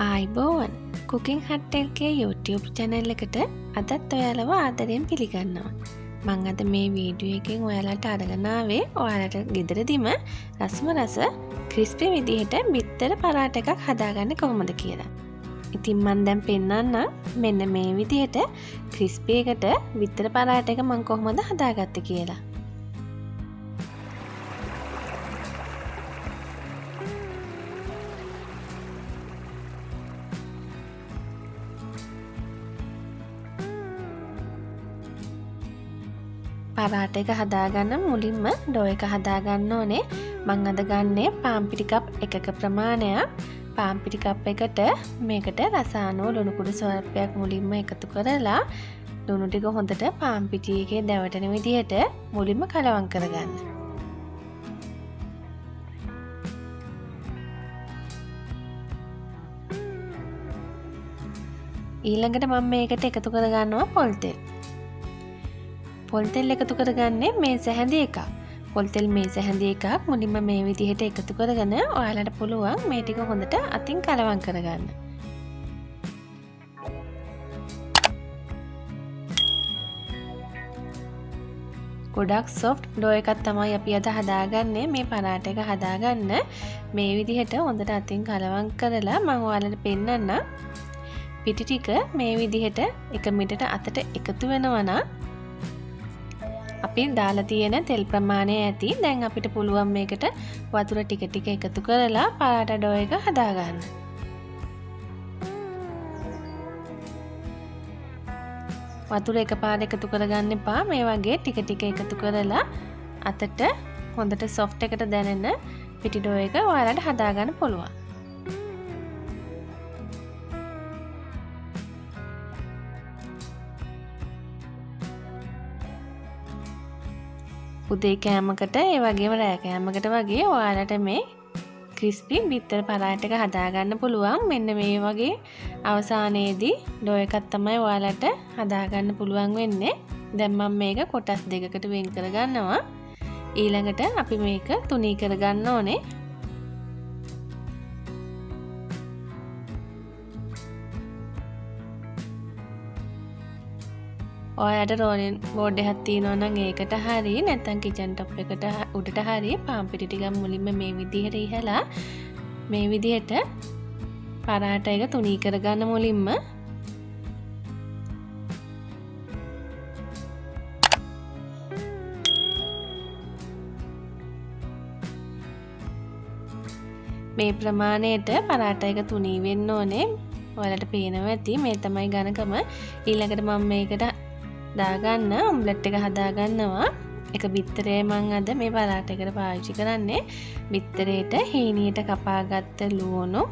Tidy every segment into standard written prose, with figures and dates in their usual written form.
ආයිබෝවන් cooking හට්ටල්ගේ YouTube channel එකට අදත් ඔයාලව ආදරයෙන් පිළිගන්නවා. මං අද මේ වීඩියෝ එකෙන් ඔයාලට අරගෙන ආවේ ඔයාලට ගෙදරදීම රසම රස ක්‍රිස්පි විදිහට බිත්තර පරාට එකක් හදාගන්න කොහොමද කියලා. ඉතින් මං දැන් පෙන්නන්නම් මෙන්න මේ විදිහට ක්‍රිස්පි එකට බිත්තර පරාට එක මං කොහොමද හදාගත්තේ කියලා. පරාට එක හදාගන්න මුලින්ම ඩෝ එක හදාගන්න ඕනේ. මං අද ගන්නේ පාන්පිටි කප් එකක ප්‍රමාණයක්. පාන්පිටි කප් එකට මේකට රසායනෝ ලුණු කුඩු ස්වල්පයක් මුලින්ම එකතු කරලා ලුණු ටික හොඳට පාන්පිටි එකේ දැවටෙන විදිහට මුලින්ම කලවම් කරගන්න. ඊළඟට මම මේකට එකතු කරගන්නවා පොල් තෙල්. පොල් තෙල් එකතු කරගන්නේ මේස හැඳි එකක්. පොල් තෙල් මේස හැඳි එකක් මුලින්ම මේ විදිහට එකතු කරගෙන ඔයාලට පුළුවන් මේ ටික හොඳට අතින් කලවම් කරගන්න. ගොඩක් soft ඩෝ එකක් තමයි අපි අද හදාගන්නේ. මේ පරාට එක හදාගන්න මේ විදිහට හොඳට අතින් කලවම් කරලා මම ඔයාලට පෙන්නන්නම්. පිටි ටික මේ විදිහට එක මිටට අතට එකතු වෙනවා නම් අපි දාලා තියෙන තෙල් ප්‍රමාණය ඇති. දැන් අපිට පුළුවන් මේකට වතුර ටික ටික එකතු කරලා පරාට ඩෝ එක හදාගන්න. වතුර එකපාර එකතු කරගන්න එපා. මේ වගේ ටික ටික එකතු කරලා අතට හොඳට soft එකට දැනෙන පිටි ඩෝ එක ඔයාලට හදාගන්න පුළුවන්. උදේ කෑමකට ඒ වගේම රෑ කෑමකට වගේ ඔයාලට මේ ක්‍රිස්පි බිත්තර පරාට එක හදාගන්න පුළුවන්. මෙන්න මේ වගේ අවසානයේදී ඩෝ එකක් තමයි ඔයාලට හදාගන්න පුළුවන් වෙන්නේ. දැන් මම මේක කොටස් දෙකකට වෙන් කරගන්නවා. ඊළඟට අපි මේක තුනී කරගන්න ඕනේ. ඔයාලට රෝලින් බෝඩ් එකක් තියෙනවා නම් ඒකට හරි නැත්නම් කිචන් টොප් එකට උඩට හරි පාන්පිටි ටිකක් මුලින්ම මේ විදිහට ඉහලා මේ විදිහට පරාට එක තුනී කරගන්න මුලින්ම. මේ ප්‍රමාණයට පරාට එක තුනී වෙන්න ඕනේ. ඔයාලට පේනවා ඇති මේ තමයි ඝනකම. ඊළඟට මම මේකට දාගන්න ඔම්ලට් එක හදාගන්නවා. එක බිත්තරේ මං අද මේ පරාට එකට පාවිච්චි කරන්නේ. බිත්තරේට හීනියට කපාගත්ත ලුණු,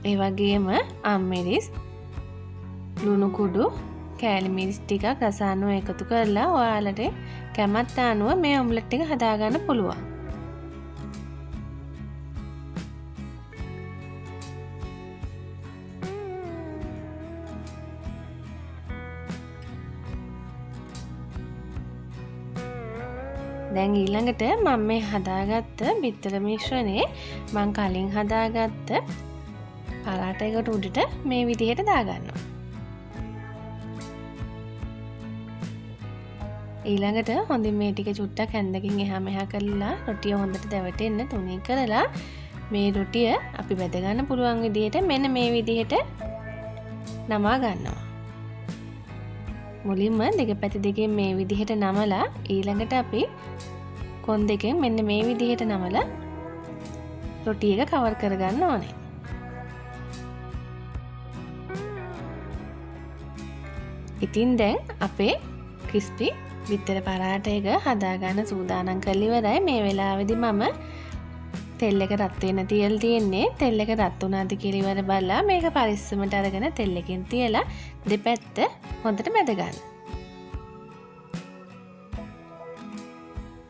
ඒ වගේම අම්මිරිස්, ලුණු කුඩු, කෑලි මිරිස් ටිකක් රසායනෝ එකතු කරලා ඔයාලට කැමැත්ත අනුව මේ ඔම්ලට් එක හදාගන්න පුළුවන්. දැන් ඊළඟට මම මේ හදාගත්ත බිත්තර මිශ්‍රණේ මං කලින් හදාගත්ත පරාට එකට උඩට මේ විදිහට දාගන්නවා. ඊළඟට හොඳින් මේ ටික චුට්ටක් හැන්දකින් එහා මෙහා කරලා රොටිය හොඳට දැවටෙන්න තුනී කරලා මේ රොටිය අපි බෙද ගන්න පුළුවන් විදිහට මෙන්න මේ විදිහට නමා ගන්නවා. මුලින්ම දෙක පැති දෙකෙන් මේ විදිහට නමලා ඊළඟට අපි කොන් දෙකෙන් මෙන්න මේ විදිහට නමලා රොටි එක කවර් කරගන්න ඕනේ. ඉතින් දැන් අපේ ක්‍රිස්පි බිත්තර පරාට එක හදාගන්න සූදානම් කරලා ඉවරයි. මේ වෙලාවේදී මම තෙල් එක රත් වෙන්න තියලා තියෙන්නේ. තෙල් එක රත් වුණාද කියලා ඉවර බලලා මේක පරිස්සමට අරගෙන තෙල් එකෙන් තියලා දෙපැත්ත හොඳට මැද ගන්න.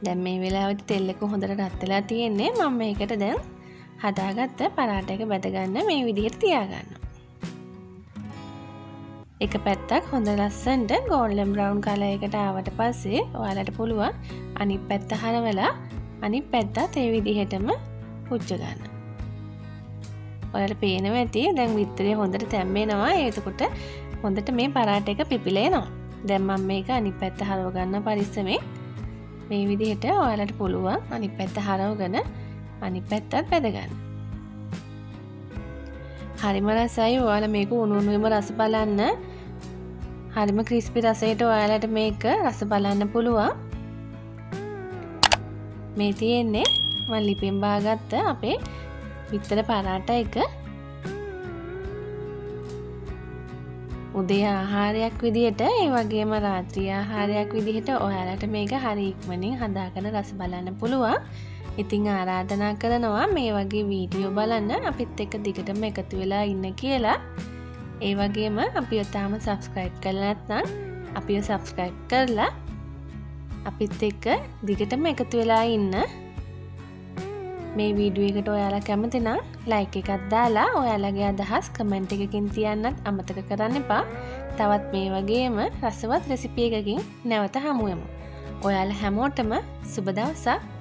දැන් මේ වෙලාවේදී තෙල් එක හොඳට රත් වෙලා තියෙන්නේ. මම මේකට දැන් හදාගත්ත පරාට එක බැද ගන්න මේ විදිහට තියාගන්නවා. එක පැත්තක් හොඳ ලස්සනට ගෝල්ඩන් බ්‍රවුන් කලර් එකට ආවට පස්සේ ඔයාලට පුළුවන් අනිත් පැත්ත හරවලා අනිත් පැත්තත් ඒ විදිහටම පුච්ච ගන්න. ඔයාලට පේනවා ඇති දැන් විතරේ හොඳට තැම්බෙනවා. එතකොට හොඳට මේ පරාට එක පිපිලා එනවා. දැන් මම මේක අනිත් පැත්ත හරව ගන්න පරිස්සමෙන්. මේ විදිහට ඔයාලට පුළුවන් අනිත් පැත්ත හරවගෙන අනිත් පැත්තත් බෙද ගන්න. හරිම රසයි. ඔයාලා මේක උණු උණුවේම රස බලන්න. හරිම ක්‍රිස්පි රසයට ඔයාලට මේක රස බලන්න පුළුවන්. මේ තියෙන්නේ මම ලිපෙන් බාගත්ත අපේ විතර පරාට එක. උදේ ආහාරයක් විදිහට ඒ වගේම රාත්‍රී ආහාරයක් විදිහට ඔයාලට මේක හරි ඉක්මනින් හදාගෙන රස බලන්න පුළුවන්. ඉතින් ආරාධනා කරනවා මේ වගේ වීඩියෝ බලන්න අපිත් එක්ක දිගටම එකතු වෙලා ඉන්න කියලා. ඒ වගේම අපිව තාම subscribe කරලා නැත්නම් අපිව subscribe කරලා අපිත් එක්ක දිගටම එකතු වෙලා ඉන්න. මේ වීඩියෝ එකට ඔයාලා කැමති නම් like එකක් දාලා ඔයාලගේ අදහස් කමෙන්ට් එකකින් තියන්නත් අමතක කරන්න එපා. තවත් මේ වගේම රසවත් රෙසිපි එකකින් නැවත හමු වෙමු. ඔයාලා හැමෝටම සුබ දවසක්.